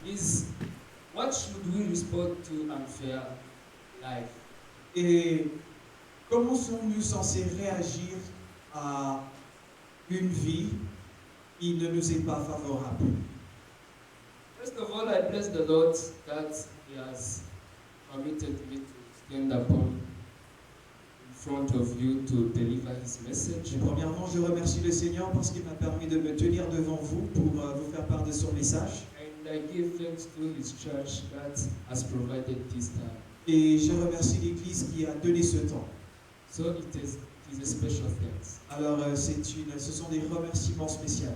is what should we respond to unfair life? Et comment sommes-nous censés réagir à une vie qui ne nous est pas favorable? First of all, I bless the Lord that He has permitted me to stand upon in front of you to deliver His message. Et premièrement, je remercie le Seigneur parce qu'il m'a permis de me tenir devant vous pour vous faire part de son message. And I give thanks to His church that has provided this time. Et je remercie l'Église qui a donné ce temps. So it is a special thanks. Alors, ce sont des remerciements spéciaux.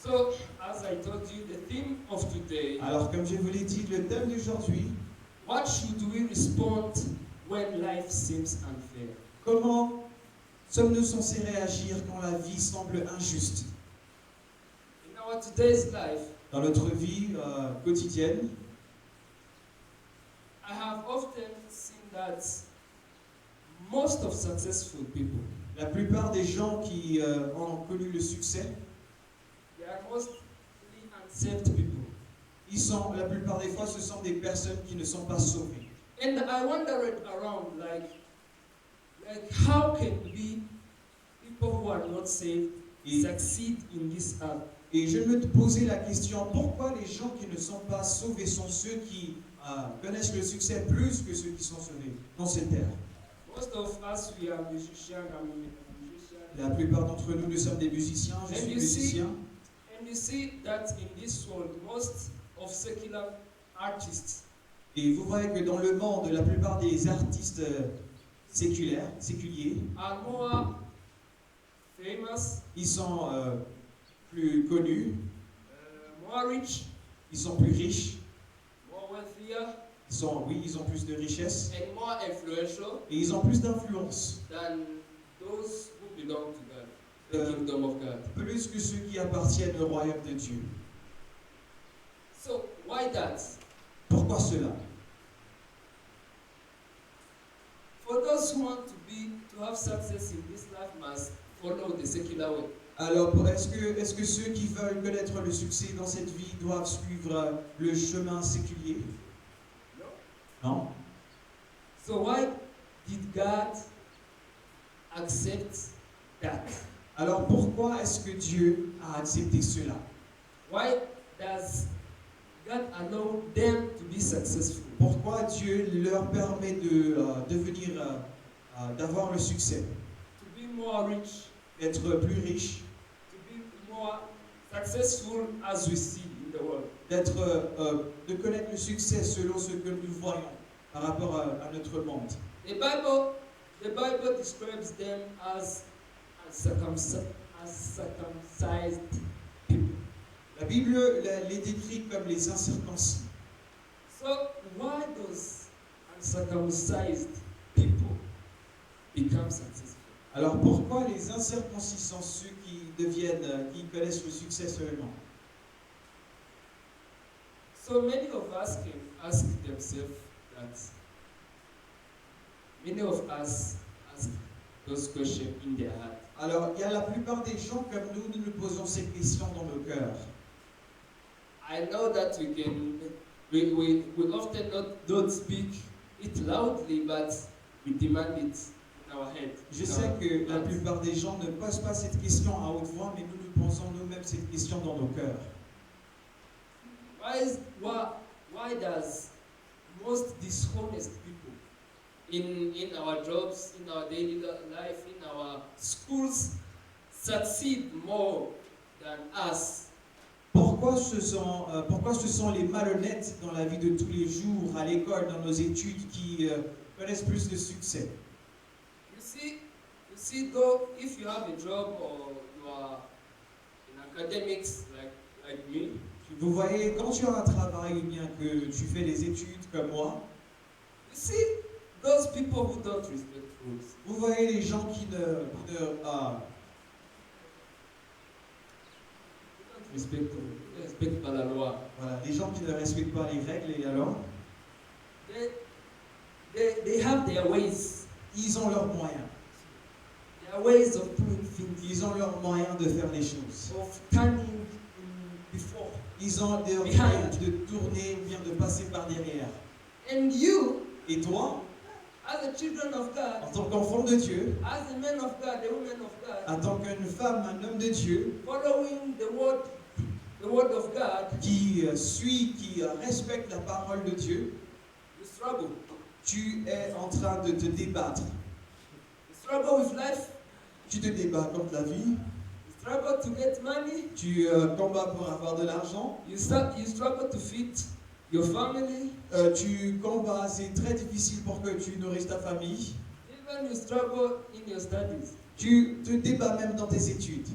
So, as I told you, the theme of today, Alors, comme je vous l'ai dit, le thème d'aujourd'hui, what should we respond when life seems unfair? comment sommes-nous censés réagir quand la vie semble injuste? In our today's life, Dans notre vie quotidienne, I have often seen that most of successful people, la plupart des gens qui ont connu le succès, they are mostly unsaved people. la plupart des fois, ce sont des personnes qui ne sont pas sauvées. And I wondered around, like how can we, people who are not saved, succeed in this earth? Et je me posais la question, pourquoi les gens qui ne sont pas sauvés sont ceux qui connaissent le succès plus que ceux qui sont sauvés dans cette terre? Most of us, we are musicians, I'm a musician. La plupart d'entre nous, nous sommes des musiciens, je suis musicien. And you see that in this world, most of secular artists, Et vous voyez que dans le monde, la plupart des artistes séculiers, are more famous, ils sont plus connus, more rich, ils sont plus riches, more wealthier, ils ont plus de richesse and more influential et ils ont plus d'influence, than those who belong to God, the kingdom of God. plus que ceux qui appartiennent au royaume de Dieu. So why that? Pourquoi cela? For those who want to have success in this life must follow the secular way. Alors, est-ce que ceux qui veulent connaître le succès dans cette vie doivent suivre le chemin séculier? Non. So why did God accept that? Alors pourquoi est-ce que Dieu a accepté cela? Why does God allow them to be successful? Pourquoi Dieu leur permet de d'avoir le succès, To be more rich, d'être plus riche, to be more successful as we see in the world. de connaître le succès selon ce que nous voyons par rapport à notre monde. The Bible describes them as circumcised people. La Bible les décrit comme les incirconcis. So why those uncircumcised people become successful? Alors pourquoi les incirconcis sont ceux qui connaissent le succès seulement? So many of us can ask themselves that. Many of us ask those questions in their heart. Alors il y a la plupart des gens comme nous nous posons ces questions dans nos cœurs. I know that we often don't speak it loudly, but we demand it in our head. Je sais que la plupart des gens ne posent pas cette question à haute voix, mais nous nous posons nous-mêmes cette question dans nos cœurs. Why does most dishonest people in our jobs, in our daily life, in our schools succeed more than us? Pourquoi ce sont les malhonnêtes dans la vie de tous les jours, à l'école, dans nos études, qui connaissent plus de succès? You see, though, if you have a job or you are in academics like me, Vous voyez, quand tu as un travail ou bien que tu fais des études comme moi, you see those people who don't respect rules. vous voyez les gens qui Respect pas la loi. voilà, les gens qui ne respectent pas les règles et la loi, They have their ways. ils ont leurs moyens. Their ways of doing things. Ils ont leurs moyens de faire les choses. Of turning before. Ils ont des Behind. de tourner ou bien de passer par derrière. And you, Et toi, as the children of en God, tant qu'enfant de Dieu, as the men of God, the women of God, en tant qu'une femme, un homme de Dieu, following the word of God, qui suit, qui respecte la parole de Dieu, you struggle. tu es en train de te débattre. You struggle with life. Tu te débats contre la vie, You struggle to get money. tu combats pour avoir de l'argent, You struggle to feed your family. tu combats, c'est très difficile pour que tu nourrisses ta famille. Even you struggle in your studies. Tu te débats même dans tes études.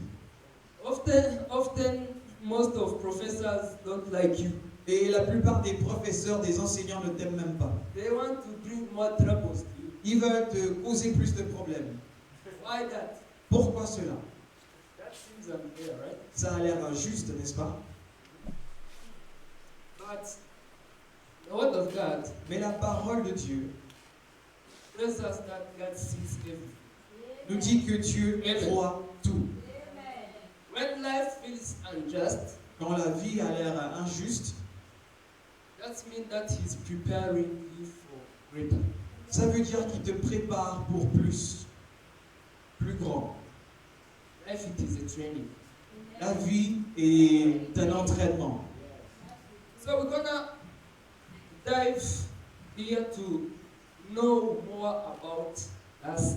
Often, most of professors don't like you. Et la plupart des professeurs, des enseignants ne t'aiment même pas. They want to bring more troubles to you. Ils veulent te causer plus de problèmes. Why that? Pourquoi cela? That seems unfair, right? Ça a l'air injuste, n'est-ce pas? But the word of God Mais la parole de Dieu tells us that God sees everything. nous dit que Dieu Amen. voit tout. When life feels unjust, Quand la vie a l'air injuste, that means that He's preparing you for greater. ça veut dire qu'il te prépare pour plus grand. Life, it is a training. La vie est un entraînement. So we're gonna dive here to know more about that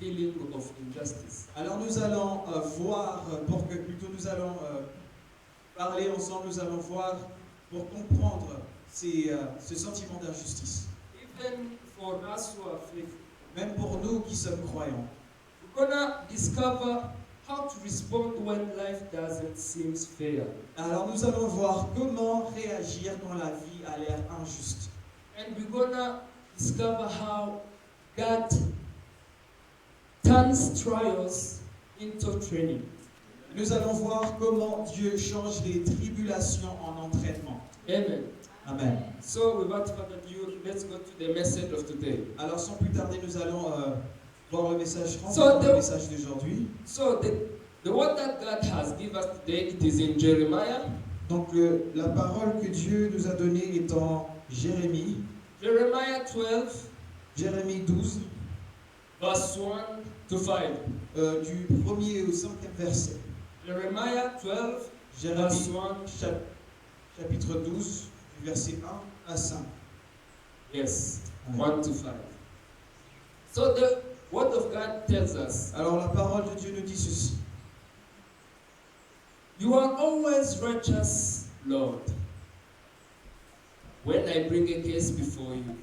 feeling of injustice. Alors nous allons voir, pour que plutôt nous allons parler ensemble, nous allons voir pour comprendre ce sentiment d'injustice. Even for us who are faithful, Même pour nous qui sommes croyants. we're gonna discover how to respond when life doesn't seem fair. Alors nous allons voir comment réagir quand la vie a l'air injuste. And we're gonna discover how God turns trials into training. Nous allons voir comment Dieu change les tribulations en entraînement. Amen. Amen. So without further ado, let's go to the message of today. Alors sans plus tarder, nous allons voir le message So le message d'aujourd'hui. So the word that God has given us today, it is in Jeremiah. Donc la parole que Dieu nous a donnée est en Jérémie, Jeremiah 12, Jérémie 12, verse 1 to 5. du 1er au 5e verset. Jeremiah 12, verse Jérémie 1. chapitre 12, du verset 1 à 5. Yes, Amen. 1 to 5. So the word of God tells us, Alors la parole de Dieu nous dit ceci. you are always righteous, Lord, when I bring a case before you.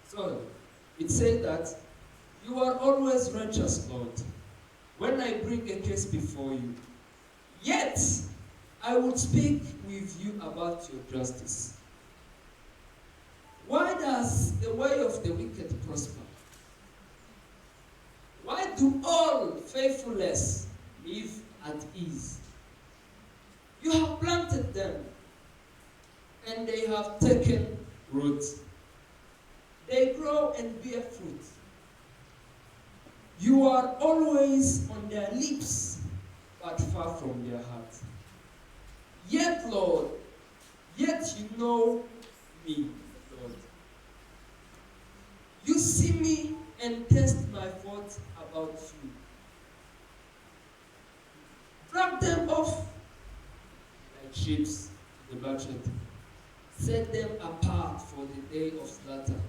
So, it says that you are always righteous, Lord, when I bring a case before you. Yet, I would speak with you about your justice. Why does the way of the wicked prosper? Why do all faithfulness live at ease? You have planted them, and they have taken root. They grow and bear fruit. You are always on their lips, but far from their hearts. Yet, Lord, yet you know me, Lord. You see me and test my thoughts about you. Pluck them off like sheep the bloodshed. Set them apart for the day of slaughter.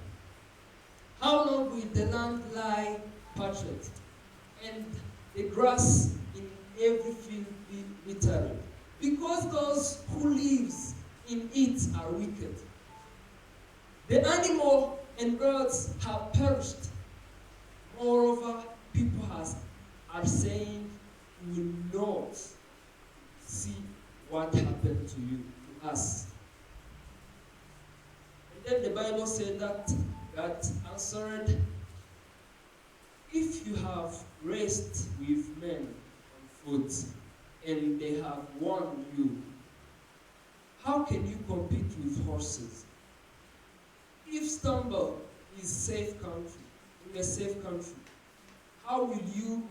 How long will the land lie parched, and the grass in every field be withering? Because those who live in it are wicked. The animal and birds have perished. Moreover, people are saying, we will not see what happened to you, to us. And then the Bible said that God answered, if you have raced with men on foot, and they have won you, how can you compete with horses? If stumble is safe country, in a safe country, how will you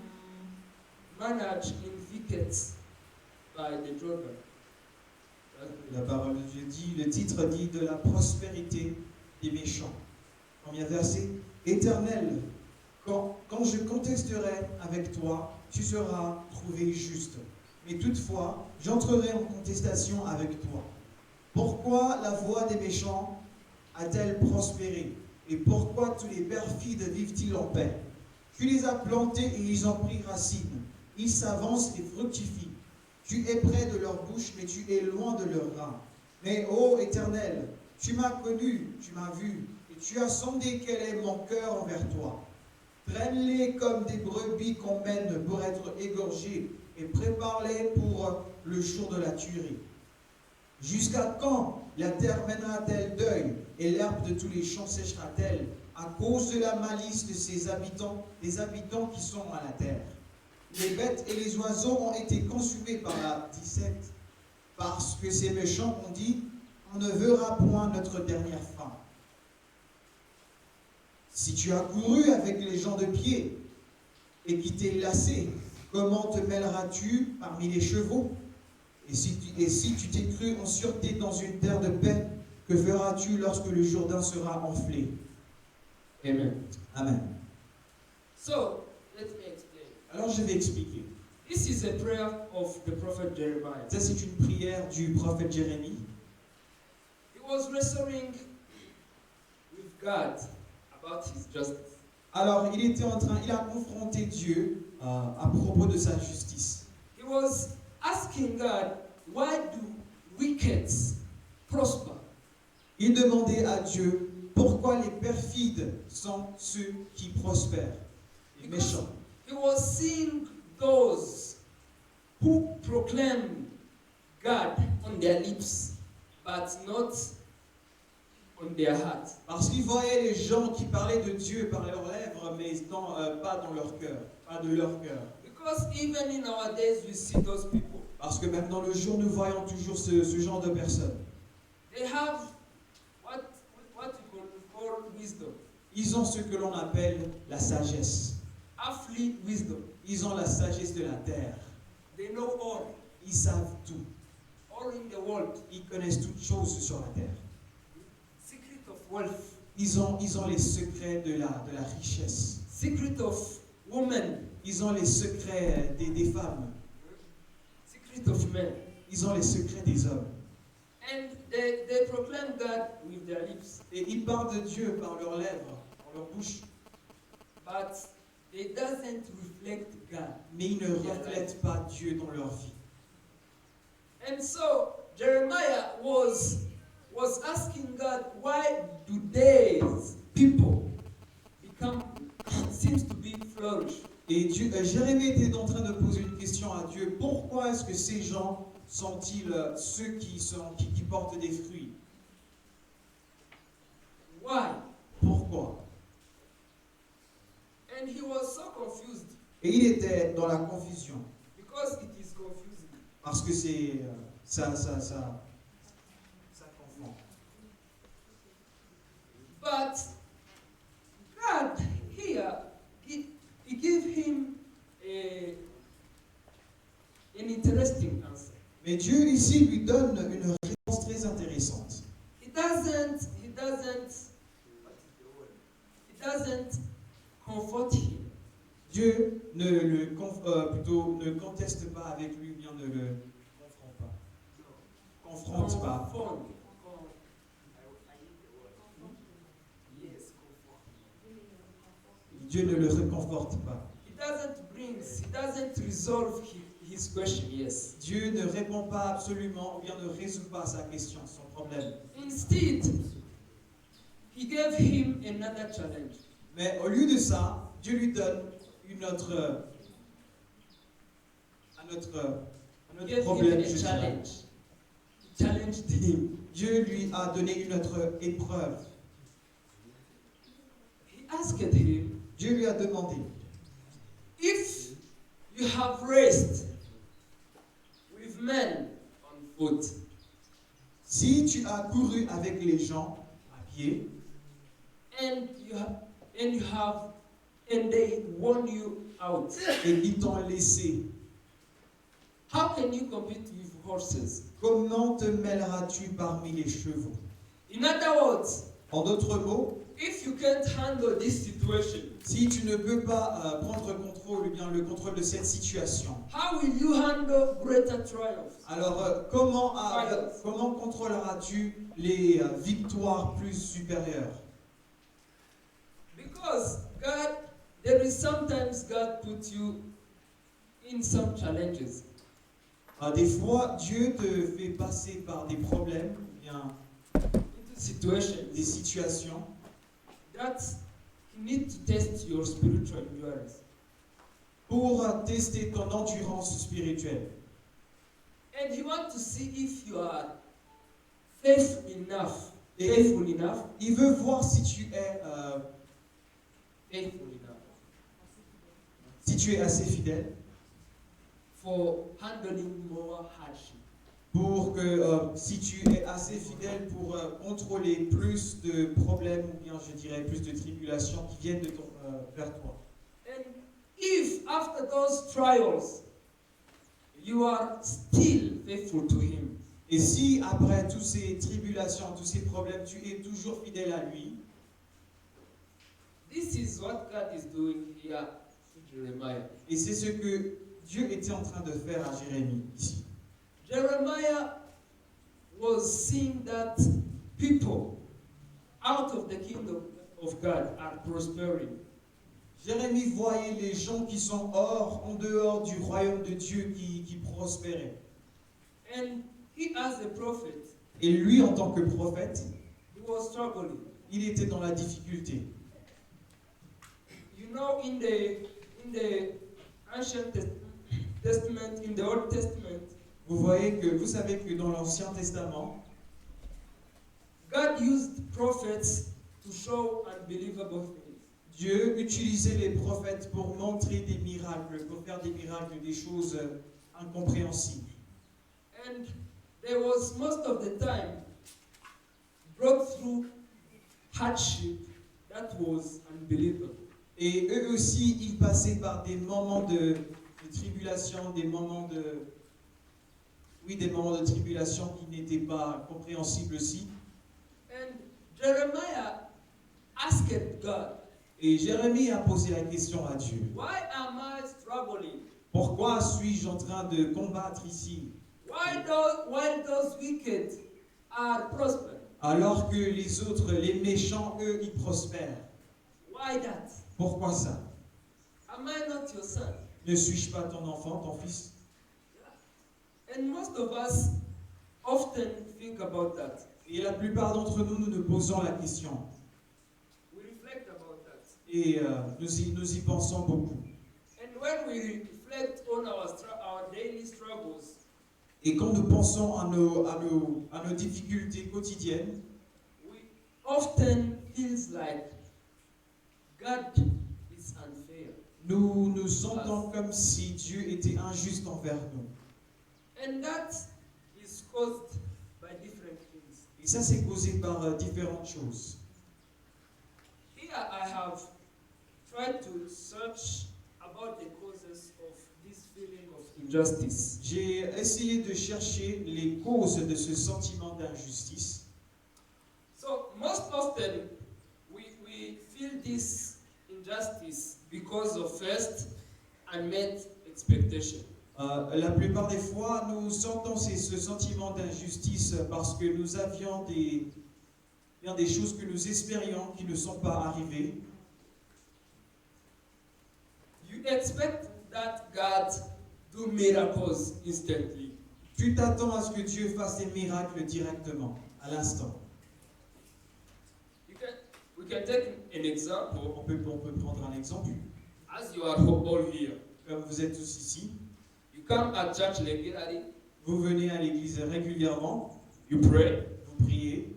manage in wickets by the Jordan? La parole de Dieu dit, le titre dit de la prospérité des méchants. Premier verset, Éternel, quand je contesterai avec toi, tu seras trouvé juste. Mais toutefois, j'entrerai en contestation avec toi. Pourquoi la voie des méchants a-t-elle prospéré? Et pourquoi tous les perfides vivent-ils en paix? Tu les as plantés et ils ont pris racine. Ils s'avancent et fructifient. Tu es près de leur bouche, mais tu es loin de leurs reins. Mais ô Éternel, tu m'as connu, tu m'as vu, et tu as sondé quel est mon cœur envers toi. Traîne-les comme des brebis qu'on mène pour être égorgées, et prépare-les pour le jour de la tuerie. Jusqu'à quand la terre mènera-t-elle deuil, et l'herbe de tous les champs séchera-t-elle, à cause de la malice de ses habitants, des habitants qui sont à la terre? Les bêtes et les oiseaux ont été consumés par la disette, parce que ces méchants ont dit, on ne verra point notre dernière fin. Si tu as couru avec les gens de pied et qui t'es lassé, comment te mêleras-tu parmi les chevaux? Et si tu t'es cru en sûreté dans une terre de paix, que feras-tu lorsque le Jourdain sera enflé? Amen. Amen. So, let me explain. Alors je vais expliquer. This is a prayer of the prophet Jeremiah. Ça, c'est une prière du prophète Jérémie. He was wrestling with God about his justice. Alors, il a confronté Dieu à propos de sa justice. He was asking God, why do wickeds prosper? Il demandait à Dieu pourquoi les perfides sont ceux qui prospèrent, les méchants. He was seeing those who proclaim God on their lips, but not on their heart. Parce qu'il voyait les gens qui parlaient de Dieu par leurs lèvres, mais pas dans leur cœur, pas de leur cœur. Because even in our days we see those people. Parce que même dans le jour, nous voyons toujours ce genre de personnes. They have what we call wisdom. Ils ont ce que l'on appelle la sagesse. Earthly wisdom. Ils ont la sagesse de la terre. They know all. Ils savent tout. All in the world. Ils connaissent toutes choses sur la terre. Secret of wealth. Ils ont les secrets de la richesse. Secret of women. Ils ont les secrets des femmes. Secret of men. Ils ont les secrets des hommes. And they proclaim God with their lips. Et ils parlent de Dieu par leurs lèvres, par leur bouche. But it doesn't reflect God. Mais ils ne reflètent pas Dieu dans leur vie. And so Jeremiah was asking God, why do these people seems to be flourish? Et Jérémie était en train de poser une question à Dieu. Pourquoi est-ce que ces gens sont-ils ceux qui portent des fruits? Why? Pourquoi? And he was so confused. Et il était dans la confusion. Because it is confusing. Parce que c'est ça confond. But God here, he gave him an interesting answer. Mais Dieu ici lui donne une réponse très intéressante. He doesn't comfort him. Dieu ne conteste pas avec lui, ou bien ne le confronte pas. Dieu ne le réconforte pas. He doesn't resolve his question, yes. Dieu ne répond pas absolument, ou bien ne résout pas sa question, son problème. Instead, he gave him another challenge. Mais au lieu de ça, Dieu lui donne un autre problème. Challenged him. Dieu lui a donné une autre épreuve. He asked him, Dieu lui a demandé, if you have raced with men on foot, si tu as couru avec les gens à pied, and you have and they won you out. et qui t'ont laissé. How can you compete with horses? Comment te mêleras-tu parmi les chevaux? In other words, En d'autres mots, if you can't handle this situation, si tu ne peux pas prendre contrôle, eh bien, le contrôle de cette situation, how will you handle greater triumphs? alors comment contrôleras-tu les victoires plus supérieures? Because there is sometimes God puts you in some challenges. Des fois, Dieu te fait passer par des problèmes, eh bien, Into situations des situations that you need to test your spiritual endurance. pour tester ton endurance spirituelle. And He wants to see if you are faithful enough. Et Faithful enough. il veut voir si tu es, Faithful enough assez fidèle for handling more hardship. pour que si tu es assez fidèle pour contrôler plus de problèmes ou bien je dirais plus de tribulations qui viennent vers toi. And if after those trials you are still faithful to Him, Et si après toutes ces tribulations, tous ces problèmes, tu es toujours fidèle à lui, this is what God is doing here in Jeremiah. et c'est ce que Dieu était en train de faire à Jérémie ici. Jeremiah was seeing that people out of the kingdom of God are prospering. Jérémie voyait les gens qui sont en dehors du royaume de Dieu qui prospéraient. And he, as a prophet, Et lui, en tant que prophète, he was struggling. il était dans la difficulté. You know, in the ancient Testament, in the Old Testament, Vous savez que dans l'Ancien Testament, God used prophets to show unbelievable things. Dieu utilisait les prophètes pour montrer des miracles, pour faire des miracles, des choses incompréhensibles. And there was most of the time breakthrough hardship that was unbelievable. Et eux aussi, ils passaient par des moments de tribulation, des moments de tribulation qui n'étaient pas compréhensibles aussi. And Jeremiah asked God, Et Jérémie a posé la question à Dieu. why am I struggling? Pourquoi suis-je en train de combattre ici? While those wicked are prospering? Alors que les autres, les méchants, eux, ils prospèrent. Why that? Pourquoi ça? Am I not your son? Ne suis-je pas ton enfant, ton fils? And most of us often think about that. Et la plupart d'entre nous, nous nous posons la question. We reflect about that. Et nous y pensons beaucoup. And when we reflect on our daily struggles, Et quand nous pensons à nos difficultés quotidiennes, we often feels like God is unfair. nous nous sentons comme si Dieu était injuste envers nous. And that is caused by different things. Et ça, c'est causé par différentes choses. Here I have tried to search about the causes of this feeling of injustice. J'ai essayé de chercher les causes de ce sentiment d'injustice. So most often we feel this injustice because of first unmet expectation. La plupart des fois, nous sentons ce sentiment d'injustice parce que nous avions des choses que nous espérions qui ne sont pas arrivées. You expect that God do miracles instantly. Tu t'attends à ce que Dieu fasse des miracles directement, à l'instant. We can take an example. On peut prendre un exemple. As you are all here, Comme vous êtes tous ici, you come at church regularly, vous venez à l'église régulièrement, you pray. vous priez.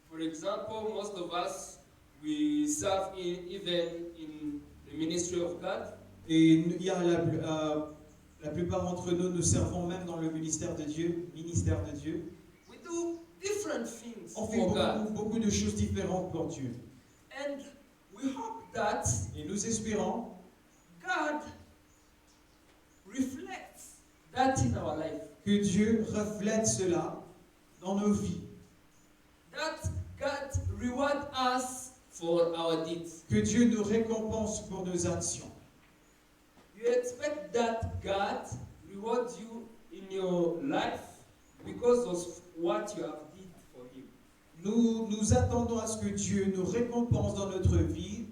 For example, most of us, we serve even in the ministry of God. Et il y a la plupart d'entre nous, nous servons même dans le ministère de Dieu. We do different things On fait for God. beaucoup de choses différentes pour Dieu. And we hope that Et nous espérons God reflects that in our life. que Dieu reflète cela dans nos vies. That God reward us for our deeds. Que Dieu nous récompense pour nos actions. You expect that God rewards you in your life because of what you have did for Him. Nous attendons à ce que Dieu nous récompense dans notre vie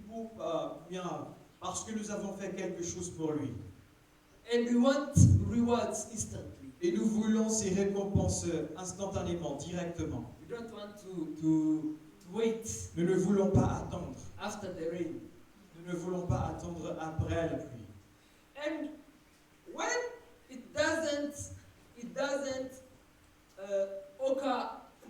parce que nous avons fait quelque chose pour lui. And we want rewards instantly. Et nous voulons ces récompenses instantanément, directement. We don't want to wait Nous ne voulons pas attendre. after the rain. Nous ne voulons pas attendre après la pluie. And when it doesn't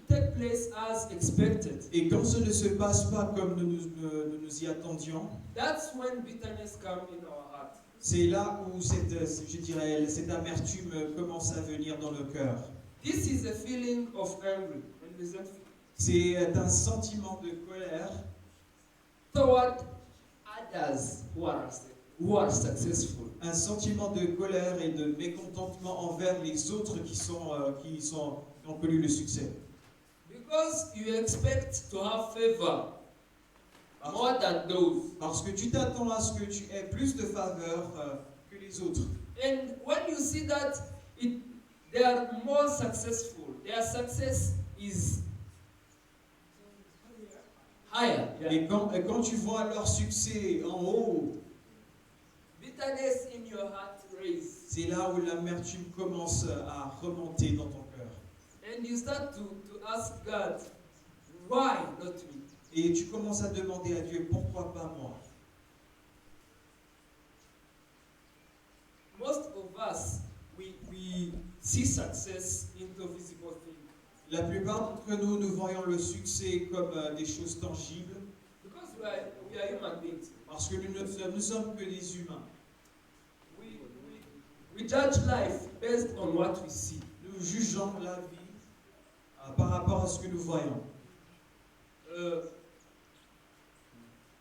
take place as expected, Et quand ce ne se passe pas comme nous y attendions, that's when bitterness comes in our heart. c'est là où cette amertume commence à venir dans nos cœurs. This is a feeling of anger and resentment C'est un sentiment de colère toward others who are successful. un sentiment de colère et de mécontentement envers les autres qui ont connu le succès. Because you expect to have favor more than those. Parce que tu t'attends à ce que tu aies plus de faveur que les autres. And when you see that they are more successful, their success is higher. Yeah. Et quand tu vois leur succès en haut, Bitterness in your heart raise. c'est là où l'amertume commence à remonter dans ton cœur. And you start to ask God, why not me? Et tu commences à demander à Dieu, pourquoi pas moi? Most of us, we see success into visible things. La plupart d'entre nous, nous voyons le succès comme des choses tangibles, Because we are human beings. parce que nous sommes que des humains. We judge life based on what we see. Nous jugeons la vie par rapport à ce que nous voyons.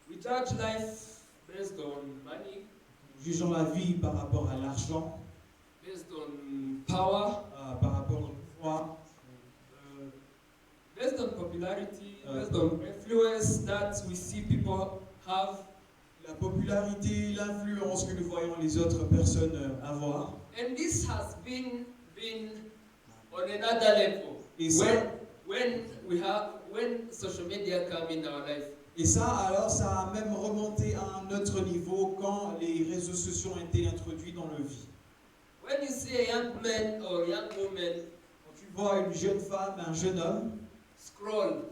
We judge life based on money, Nous jugeons la vie par rapport à l'argent, based on power, par rapport au pouvoir, based on popularity, based on influence that we see people have. la popularité, l'influence que nous voyons les autres personnes avoir. And this has been on another level. Et ça, When social media come in our life. et ça, alors, ça a même remonté à un autre niveau quand les réseaux sociaux ont été introduits dans nos vies. When you see a young man or young woman Quand tu vois une jeune femme, un jeune homme scroll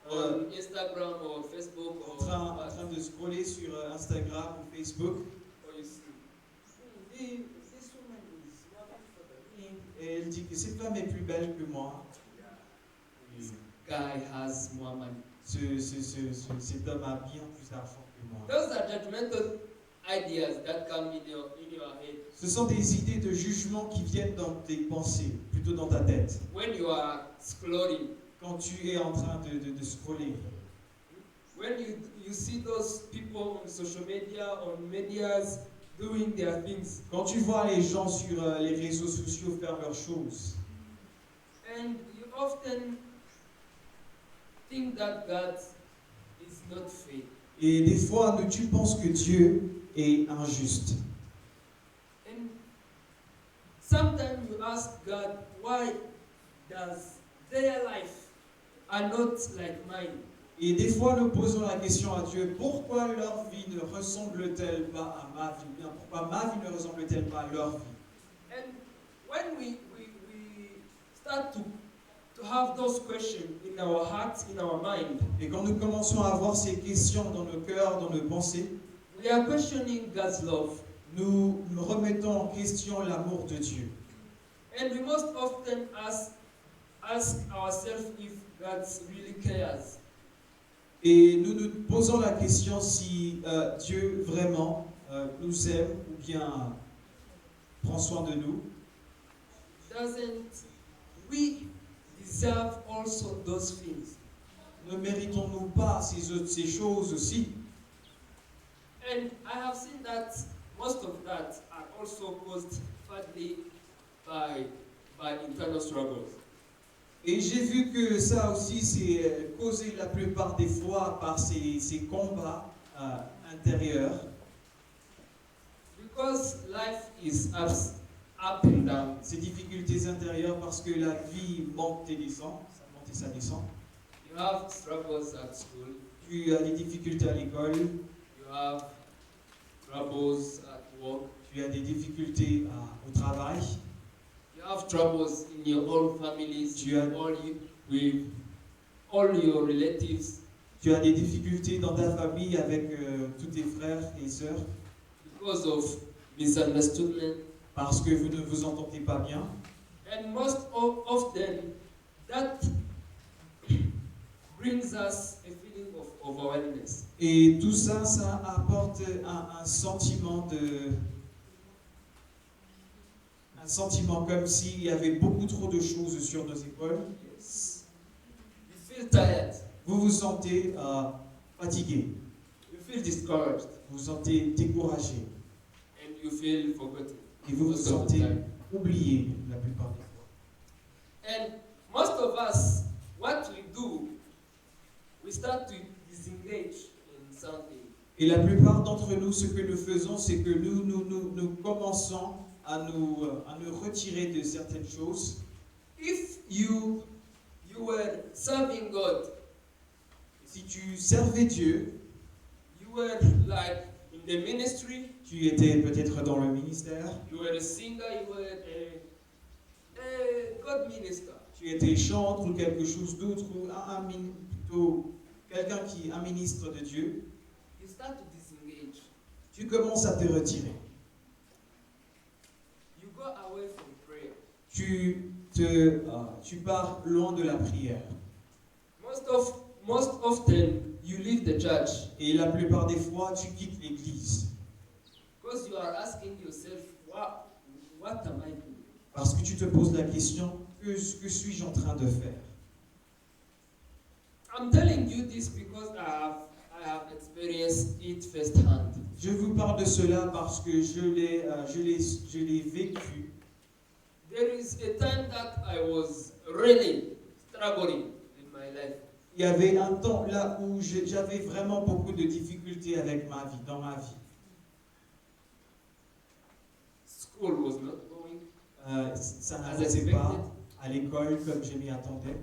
on Instagram or Facebook en or train de scroller sur Instagram ou Facebook, or you see, this woman is more beautiful than me. et elle dit que cette femme est plus belle que moi. This guy has more money. Cet homme a bien plus d'argent que moi. Those are judgmental ideas that come in your head Ce sont des idées de jugement qui viennent dans tes pensées, plutôt dans ta tête, when you are scrolling. quand tu es en train de scroller. When you see those people on social media, on medias, doing their things. Quand tu vois les gens sur les réseaux sociaux faire leurs choses, And you often think that God is not fair. et des fois tu penses que Dieu est injuste. And sometimes you ask God, why does their life are not like mine? Et des fois nous posons la question à Dieu, pourquoi leur vie ne ressemble-t-elle pas à ma vie? Bien, pourquoi ma vie ne ressemble-t-elle pas à leur vie? And when we start to have those questions in our hearts, in our mind, Et quand nous commençons à avoir ces questions dans nos cœurs, dans nos pensées, we are questioning God's love. nous remettons en question l'amour de Dieu. And we most often ask ourselves if God really cares. Et nous nous posons la question si Dieu vraiment nous aime ou bien prend soin de nous. Doesn't we deserve also those things? Ne méritons-nous pas ces choses aussi? And I have seen that most of that are also caused partly by internal struggles. Et j'ai vu que ça aussi, c'est causé la plupart des fois par ces combats intérieurs. Because life is up and down. Ces difficultés intérieures parce que la vie monte et descend, ça monte et ça descend. You have struggles at school. Tu as des difficultés à l'école, You have troubles at work. tu as des difficultés au travail, You have troubles in your own families. Tu as- With all your relatives. tu as des difficultés dans ta famille avec tous tes frères et sœurs Because of misunderstanding. parce que vous ne vous entendez pas bien. And most often, that brings us a feeling of overwhelmness. Et tout ça, ça apporte un sentiment un sentiment comme s'il y avait beaucoup trop de choses sur nos épaules. Yes. You feel tired. Vous vous sentez fatigué, You feel discouraged. vous vous sentez découragé And you feel forgotten. et vous vous Most of the sentez time. oublié la plupart des fois. And most of us, what we do, we start to disengage in something. Et la plupart d'entre nous, ce que nous faisons, c'est que nous commençons à nous retirer de certaines choses. If you were serving God, Si tu servais Dieu, you were like in the ministry, tu étais peut-être dans le ministère, you were a singer, you were a God minister. tu étais chantre ou quelque chose d'autre, ou plutôt quelqu'un un ministre de Dieu, You start to disengage. tu commences à te retirer. You go away from prayer. Tu pars loin de la prière. Most often, you leave the church Et la plupart des fois, tu quittes l'église. because you are asking yourself, what am I doing? Parce que tu te poses la question, que suis-je en train de faire? I'm telling you this because I have experienced it firsthand. Je vous parle de cela parce que je l'ai vécu. There is a time that I was really struggling in my life. Il y avait un temps là où j'avais vraiment beaucoup de difficultés avec ma vie, dans ma vie. School was not going Ça as n'avançait expected. pas à l'école comme je m'y attendais.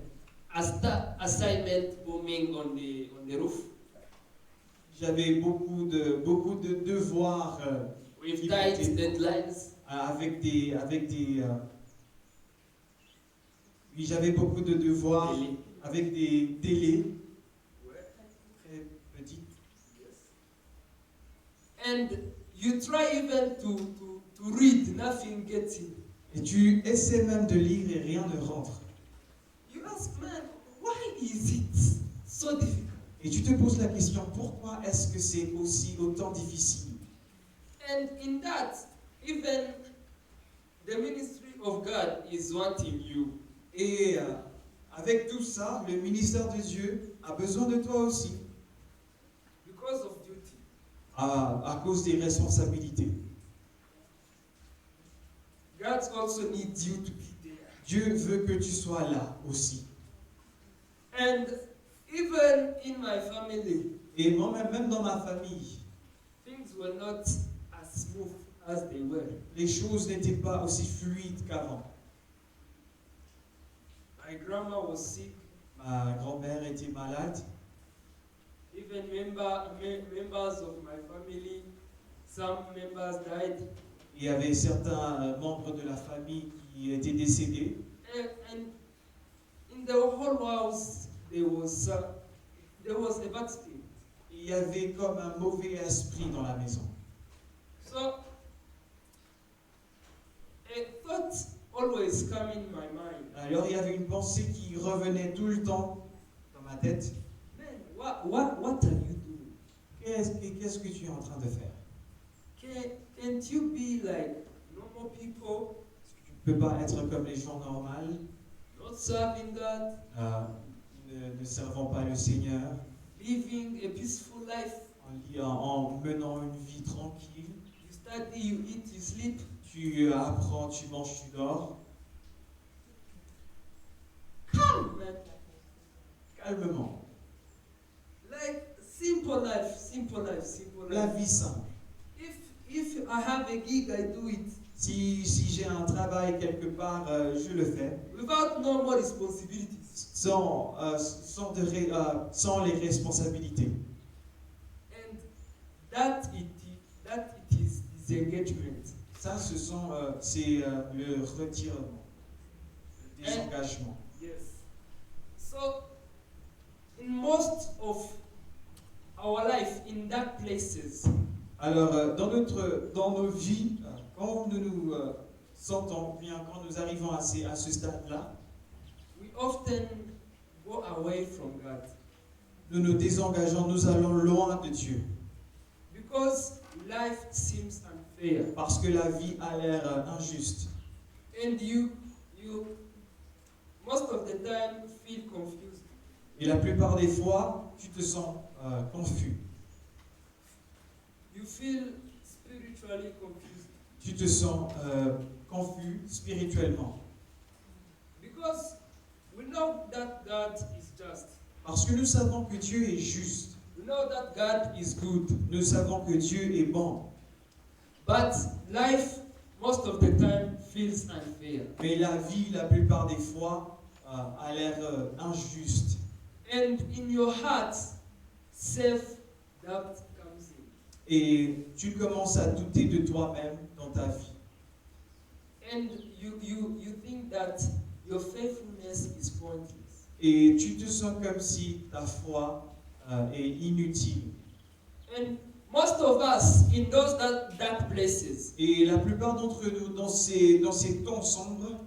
Assignment booming on the roof J'avais beaucoup de devoirs with qui tight étaient- deadlines. Oui, j'avais beaucoup de devoirs Really. avec des délais Ouais. très petits. And you try even to read, nothing gets in. Et tu essaies même de lire et rien ne rentre. You ask, man, why is it so difficult? Et tu te poses la question, pourquoi est-ce que c'est autant difficile? And in that, even the ministry of God is wanting you. Et avec tout ça, le ministère de Dieu a besoin de toi aussi, Because of duty. à cause des responsabilités. God also needs you to be there. Dieu veut que tu sois là aussi. And even in my family, Et moi-même, même dans ma famille, things were not as smooth as they were. les choses n'étaient pas aussi fluides qu'avant. My grandma was sick. Ma grand-mère était malade. Even members of my family, some members died. Il y avait certains membres de la famille qui étaient décédés. And in the whole house, there was a bad spirit. Il y avait comme un mauvais esprit dans la maison. So a thought always came in my mind. Alors il y avait une pensée qui revenait tout le temps dans ma tête. Man, what are you doing? Qu'est-ce que tu es en train de faire? Can't you be like normal people, Tu ne peux pas être comme les gens normaux, not serving God, ne servant pas le Seigneur, living a peaceful life? en menant une vie tranquille. You study, you eat, you sleep. Tu apprends, tu manges, tu dors. Calm, man. Calmement. Like simple life, simple life, simple La life. vie simple. If I have a gig, I do it. Si j'ai un travail quelque part, je le fais. Without no more responsibilities. Sans les responsabilités. And that it is disengagement. Ça, c'est le retirement, le désengagement. Yes. So, in most of our life, in that places, Alors, dans nos vies, quand nous nous sentons bien, quand nous arrivons à ce stade-là, we often go away from God nous nous désengageons, nous allons loin de Dieu. because life seems unfair, Parce que la vie a l'air injuste. and you most of the time feel confused. Et la plupart des fois, tu te sens confus. You feel spiritually confused Tu te sens confus spirituellement. because we know that God is just. Parce que nous savons que Dieu est juste. We know that God is good. Nous savons que Dieu est bon. But life, most of the time, feels unfair. Mais la vie, la plupart des fois, a l'air injuste. And in your heart, self-doubt comes in. Et tu commences à douter de toi-même dans ta vie. And you think that your faithfulness is pointless. Et tu te sens comme si ta foi est inutile. And most of us in those dark places, Et la plupart d'entre nous, dans ces temps sombres,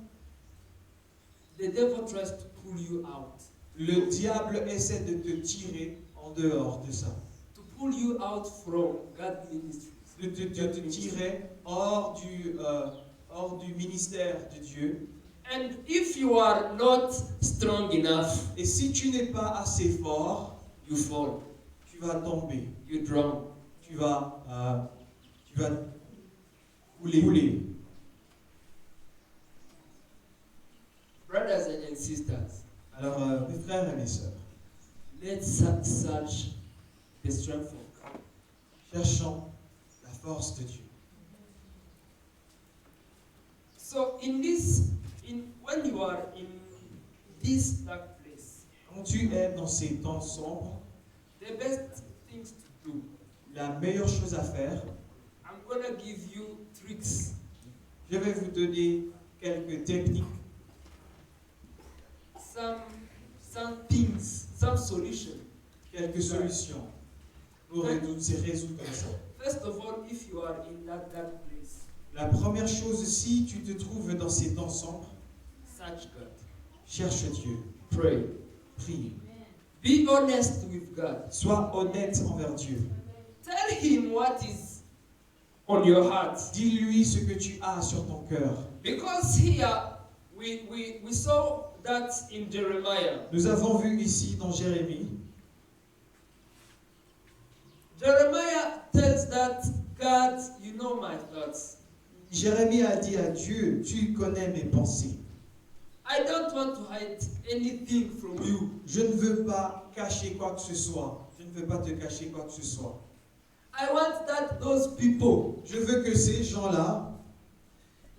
the devil tries to pull you out. le diable essaie de te tirer en dehors de ça. To pull you out from God ministries. De te tirer hors du ministère de Dieu. And if you are not strong enough, Et si tu n'es pas assez fort, you fall, tu vas tomber. you drown. Tu vas couler. Brothers and sisters, Alors, mes frères et mes sœurs, let's search the strength of God. cherchons la force de Dieu. So when you are in this dark place, Quand tu es dans ces temps sombres, the best things to do, la meilleure chose à faire, I'm gonna give you tricks, je vais vous donner quelques techniques, some things, some solutions. quelques solutions pour résoudre ça. First of all, if you are in that dark place, La première chose, si tu te trouves dans ces temps sombres, search God, cherche Dieu, pray, prie, be honest with God. sois honnête envers Dieu. Tell Him what is on your heart. Dis-lui ce que tu as sur ton cœur. Because here we saw that in Jeremiah. Nous avons vu ici dans Jérémie, Jeremiah tells that God, you know my thoughts. Jérémie a dit à Dieu, tu connais mes pensées. I don't want to hide anything from you. Je ne veux pas cacher quoi que ce soit. Je ne veux pas te cacher quoi que ce soit. I want that those people, Je veux que ces gens-là,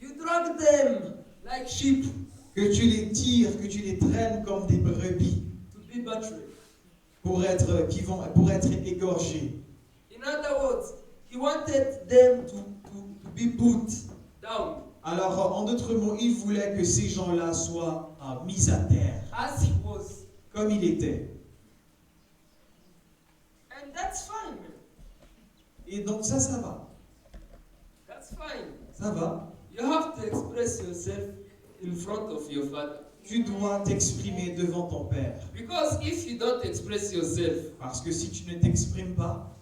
you drag them like sheep que tu les tires, que tu les traînes comme des brebis to be butchered. pour être égorgés. In other words, he wanted them to be put down Alors, en d'autres mots, il voulait que ces gens-là soient mis à terre, as he was. comme il était. And that's fine, man. Et donc ça va. That's fine. Ça va. You have to express yourself in front of your father. Tu dois t'exprimer devant ton père. Because if you don't express yourself, Parce que si tu ne t'exprimes pas,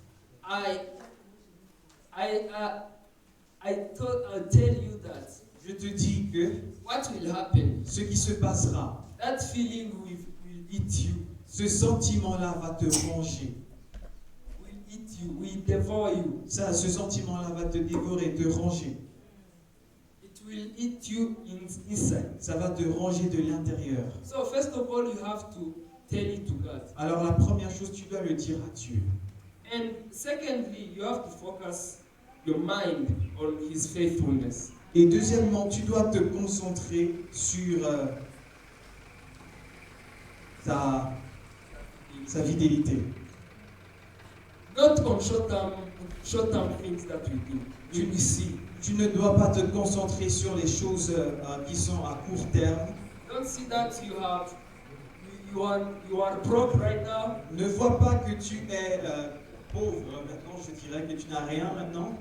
I'll tell you that je te dis que what will happen, ce qui se passera, that feeling will eat you, ce sentiment-là va te manger. will eat you, will devour you. Ça, ce sentiment-là va te dévorer, te ranger. It will eat you inside. Ça va te ranger de l'intérieur. So first of all, you have to tell it to God. Alors la première chose, tu dois le dire à Dieu. And secondly, you have to focus your mind on His faithfulness. Et deuxièmement, tu dois te concentrer sur sa fidélité. Not on short-term things that we do. You will see. Tu ne dois pas te concentrer sur les choses qui sont à court terme. Don't see that you are broke right now. Ne vois pas que tu es pauvre maintenant, je dirais que tu n'as rien maintenant.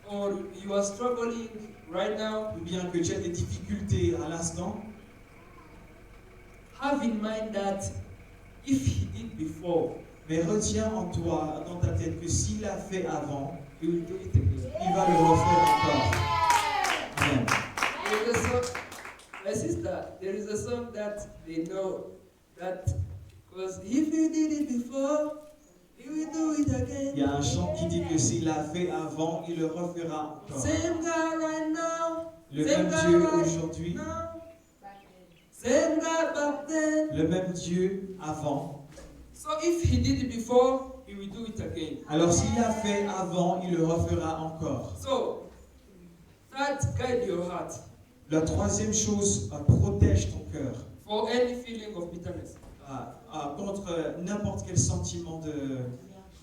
Or you are struggling right now. Ou bien que tu as des difficultés à l'instant. Have in mind that if He did before, Mais retiens en toi, dans ta tête, que s'il l'a fait avant, He will do it again. il va le refaire encore. Amen. There is a song, my sister, there is a song that they know that because if He did it before, He will do it again. Il y a un chant qui dit que s'il l'a fait avant, il le refera encore. Same God right now. Le Same même God Dieu right aujourd'hui, now. Same God back then. le même Dieu avant. So if He did it before, He will do it again. Alors s'il l'a fait avant, il le refera encore. So that guide your heart La troisième chose, protège ton cœur for any feeling of bitterness. contre n'importe quel sentiment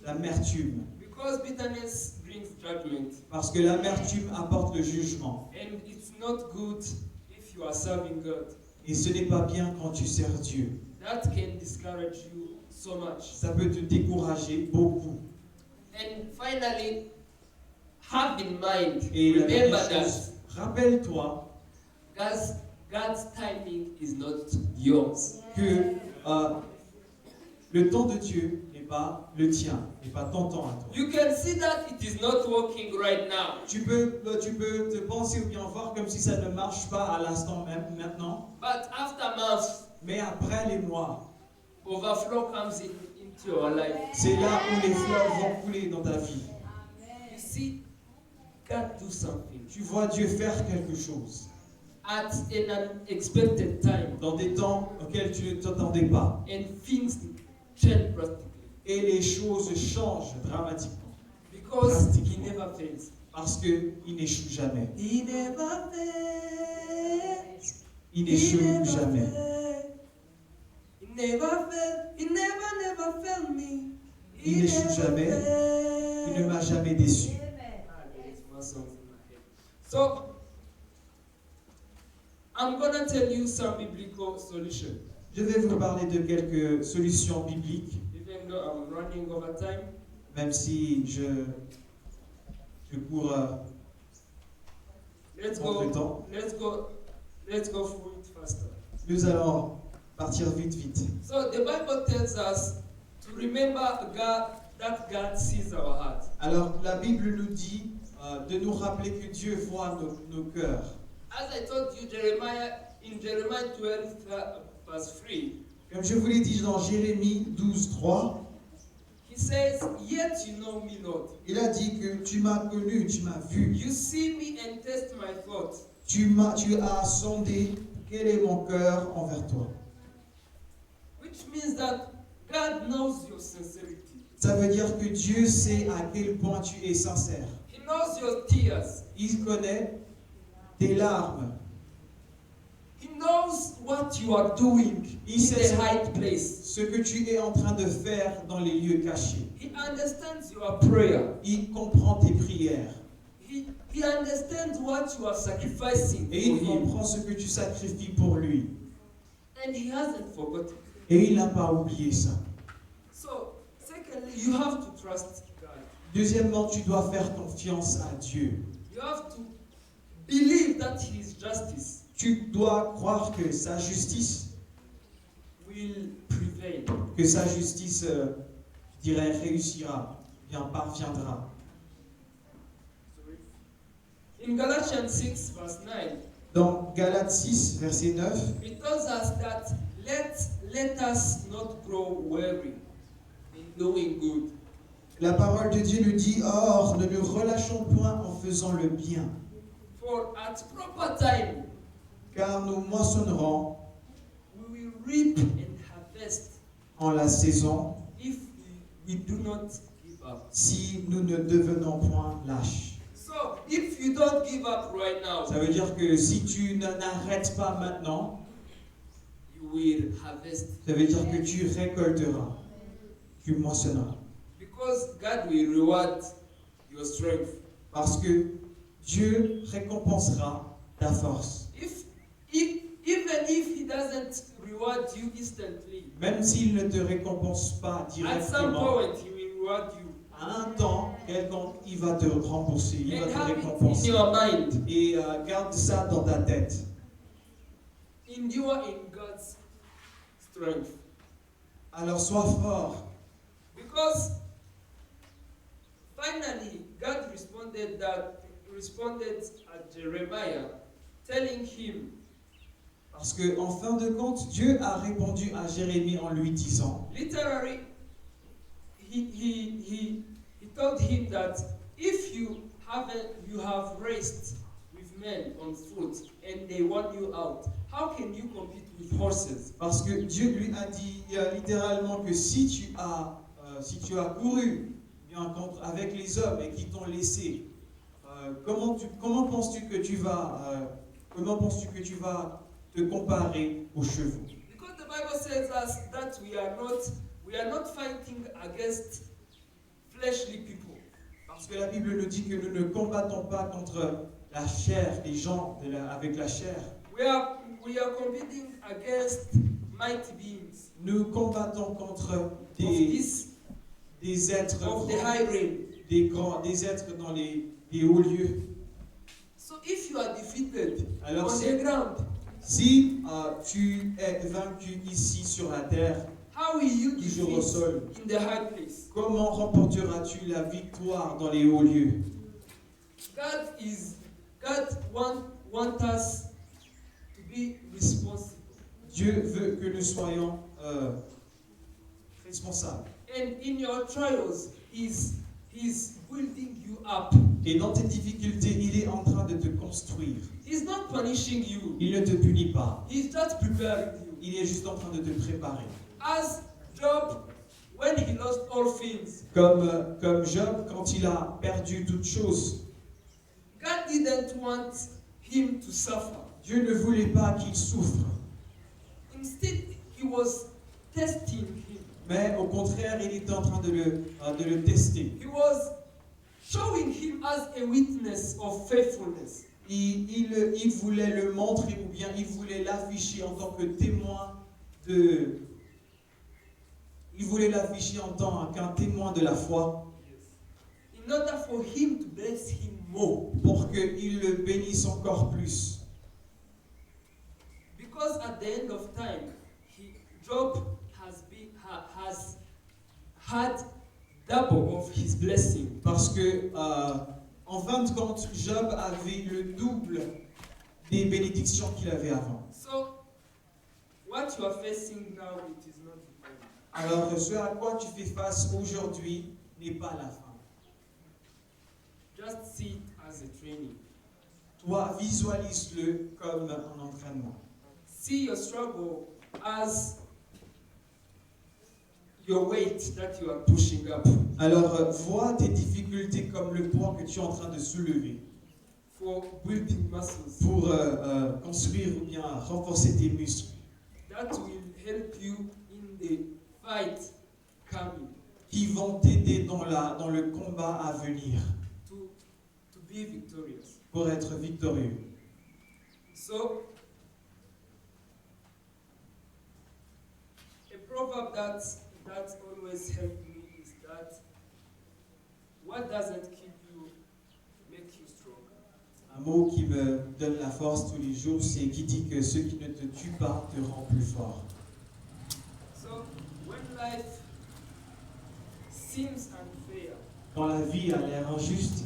d'amertume. Because bitterness brings judgment. Parce que l'amertume apporte le jugement. And it's not good if you are serving God. Et ce n'est pas bien quand tu sers Dieu. That can discourage you so much. Ça peut te décourager beaucoup. And finally, have in mind, Et la remember dernière that chose, rappelle-toi God's timing is not yours. que le temps de Dieu n'est pas le tien, n'est pas ton temps à toi. You can see that it is not working right now. Tu peux te penser ou bien voir comme si ça ne marche pas à l'instant même, maintenant. But after months, Mais après les mois, overflow comes into your life. c'est là où les fleuves vont couler dans ta vie. You see, God do something Tu vois Dieu faire quelque chose at an unexpected time. dans des temps auxquels tu ne t'attendais pas. And things change drastically. Et les choses changent dramatiquement. Because He never fails. Parce qu'il n'échoue jamais. He never fails. Il n'échoue jamais. He never fails. He never failed me. Il n'échoue jamais. Il ne m'a jamais déçu. So, I'm gonna tell you some biblical solutions. Je vais vous parler de quelques solutions bibliques, Even though I'm running over time, même si je cours let's contre le go. temps. Let's go through it faster. Nous allons partir vite. So the Bible tells us to remember that God sees our heart. Alors, la Bible nous dit de nous rappeler que Dieu voit nos cœurs. As I told you, in Jeremiah 12, verse 3, Comme je vous l'ai dit dans Jérémie 12:3, He says, "Yet you know me not. il a dit que tu m'as connu, tu m'as vu, You see me and test my thoughts." tu as sondé quel est mon cœur envers toi. Which means that God knows your sincerity. Ça veut dire que Dieu sait à quel point tu es sincère. He knows your tears. Il connaît tes larmes. He knows what you are doing Il in sait the high place. ce que tu es en train de faire dans les lieux cachés. He understands your prayer. Il comprend tes prières. He understands what you are sacrificing Et il for Him. comprend ce que tu sacrifies pour lui. And He hasn't forgotten. Et il n'a pas oublié ça. So, secondly, you have to trust God. Deuxièmement, tu dois faire confiance à Dieu. You have to believe that His justice Tu dois croire que sa justice, will prevail. que sa justice, je dirais, réussira, bien parviendra. In Galatians 6, verse 9, Dans Galates 6, verset 9, it tells us that let us not grow weary in doing good. La parole de Dieu nous dit, or, ne nous relâchons point en faisant le bien, for at proper time car nous moissonnerons we will reap and harvest en la saison if we do not give up. si nous ne devenons point lâches. So, if you don't give up right now, Ça veut dire que si tu n'arrêtes pas maintenant, you will harvest. ça veut dire que tu récolteras, tu moissonneras. Because God will reward your strength. Parce que Dieu récompensera ta force. Even if He doesn't reward you instantly, Même s'il ne te récompense pas at some directement, point He will reward you. à un temps, quelconque, il va te rembourser, il va And te have it in récompenser. your mind. Et garde ça dans ta tête. Endure in God's strength. Alors sois fort. Because finally, God responded at Jeremiah, telling him, Parce que en fin de compte, Dieu a répondu à Jérémie en lui disant, literally, he told him that if you have raced with men on foot and they want you out, how can you compete with horses? parce que Dieu lui a dit littéralement que si tu as couru bien avec les hommes et qui t'ont laissé, comment penses-tu que tu vas te comparer aux chevaux? Because the Bible says us that we are not fighting against fleshly people. Parce que la Bible nous dit que nous ne combattons pas contre la chair, les gens avec la chair. We are competing against mighty beings Nous combattons contre of des êtres the grands, high realm. des êtres dans les hauts lieux. So if you are defeated Alors on the ground, si tu es vaincu ici sur la terre, how will you toujours au defeat sol, in the high place? comment remporteras-tu la victoire dans les hauts lieux? God want us to be responsible. Dieu veut que nous soyons responsables. And in your trials, He's building you up. Et dans tes difficultés, il est en train de te construire. He's not punishing you. Il ne te punit pas. He's just preparing you. Il est juste en train de te préparer. As Job, when he lost all things, Comme Job, quand il a perdu toutes choses, God didn't want him to suffer. Dieu ne voulait pas qu'il souffre. Instead, He was testing him. Mais au contraire, il était en train de le tester. He was showing him as a witness of faithfulness. Il voulait le montrer ou bien il voulait l'afficher en tant que témoin il voulait l'afficher en tant qu'un témoin de la foi In order for him to bless him more. pour qu'il le bénisse encore plus. Because at the end of time, Job has had double of his blessing. Parce que en fin de compte, Job avait le double des bénédictions qu'il avait avant. So, what you are facing now, it is not the end. Alors, ce à quoi tu fais face aujourd'hui n'est pas la fin. Just see it as a training. Toi, visualise-le comme un entraînement. See your struggle as your weight that you are pushing up Alors, vois tes difficultés comme le poids que tu es en train de soulever for building muscles pour construire ou bien renforcer tes muscles that will help you in the fight coming qui vont t'aider dans le combat à venir to be victorious. pour être victorieux. So, a proverb that always helped me is that what doesn't kill you make you stronger. Un mot qui me donne la force tous les jours, c'est qui dit que ce qui ne te tue pas te rend plus fort. So, when life seems unfair, Quand la vie a l'air injuste,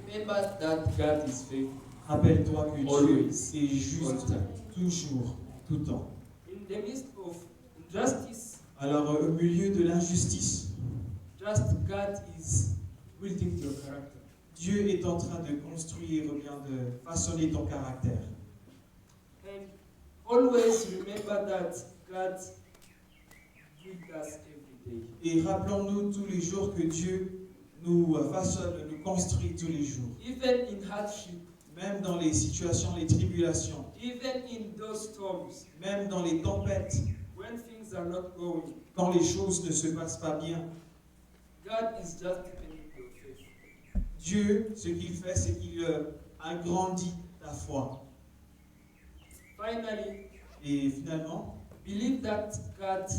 remember that God is faithful. rappelle-toi que Always. Dieu est juste toujours, tout le temps. In the midst of injustice, Alors au milieu de l'injustice, just God is building your character. Dieu est en train de construire ou bien de façonner ton caractère. And always remember that God builds us every day. Et rappelons-nous tous les jours que Dieu nous façonne, nous construit tous les jours. Even in hardship, Même dans les situations, les tribulations, even in those storms, même dans les tempêtes, when things are not going, quand les choses ne se passent pas bien, God is just deepening your faith. Dieu, ce qu'il fait, c'est qu'il agrandit ta foi. Finally, Et finalement, believe that God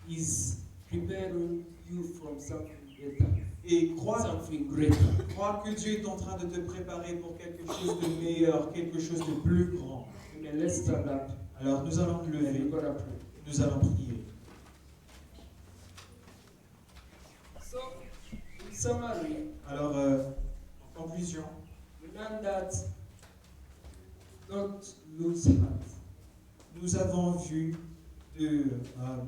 is preparing you from something better, et crois something greater. que Dieu est en train de te préparer pour quelque chose de meilleur, quelque chose de plus grand. Amen. Let's stand up Alors nous allons nous and we're lever, gonna pray. nous allons prier. So, in summary, Alors, en conclusion, we learned that don't lose heart. nous avons vu de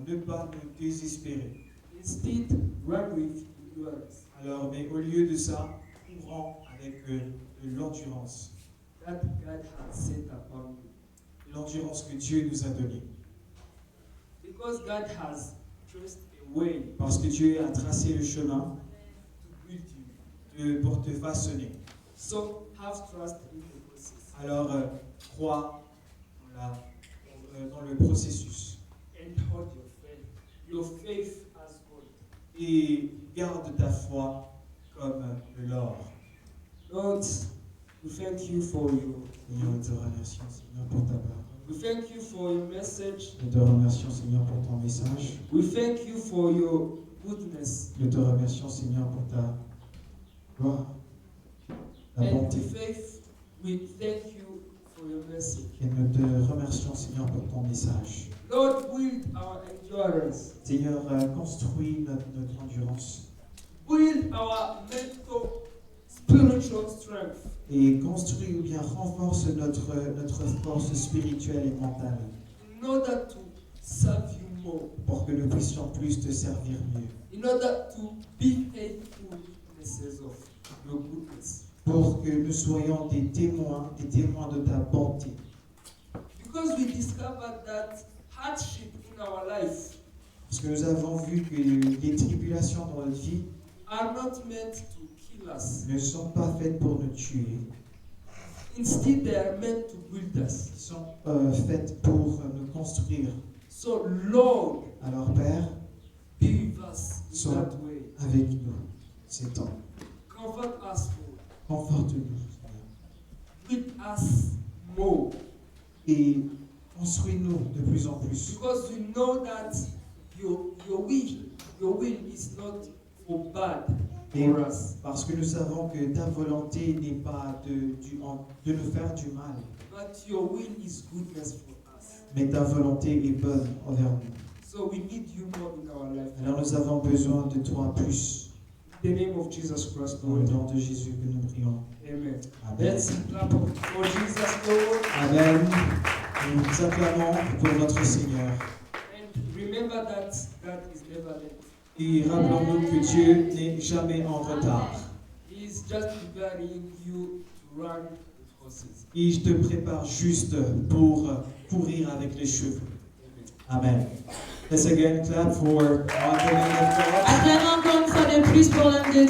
ne pas nous désespérer. Instead, run with endurance. Alors, mais au lieu de ça, courons avec de l'endurance. That God has set upon you. L'endurance que Dieu nous a donnée. Because God has traced a way Parce que Dieu a tracé le chemin to build you. pour te façonner. So have trust in the process Alors, crois dans le processus. and hold your faith. Your faith as gold. Et garde ta foi comme de l'or. Lord, we thank you for your Seigneur, nous te remercions, Seigneur, pour ta parole. we thank you for your message. Nous te remercions, Seigneur, pour ton message. We thank you for your goodness Nous te remercions, Seigneur, pour ta gloire, ta and bonté. faith. We thank you for your message. Et nous te remercions, Seigneur, pour ton message. Lord, build our endurance. Seigneur, construis notre endurance Build our mental, spiritual strength. et construis ou bien renforce notre force spirituelle et mentale In order to serve you more, pour que nous puissions plus te servir mieux, in order to be faithful witnesses of your goodness. pour que nous soyons des témoins de ta bonté. Because we discovered that hardship in our life Parce que nous avons vu que les tribulations dans notre vie are not meant to kill us. ne sont pas faites pour nous tuer, Instead, they are meant to build us. elles sont faites pour nous construire. So, Lord, Alors Père, be with us in So- that way. avec nous, ces temps. Comfort us, Lord. Conforte-nous, Seigneur. Build us more. Et construis-nous de plus en plus. Because we know that your will is not for bad Et for us, parce que nous savons que ta volonté n'est pas de nous faire du mal, but your will is goodness for us. mais ta volonté est bonne envers nous. So we need you more in our life. Alors nous avons besoin de toi plus. In the name of Jesus Christ, Dans le Lord. nom de Jésus que nous prions. Amen. Amen. Let's clap for Jesus, Lord. Amen. Nous acclamons pour notre Seigneur. And remember that God is never late. Et rappelons-nous que Dieu n'est jamais en retard. He is just preparing you to run the process. Il te prépare juste pour courir avec les chevaux. Amen. Amen. Let's again clap for the man of God. Acclamons encore une fois de plus pour l'homme de Dieu.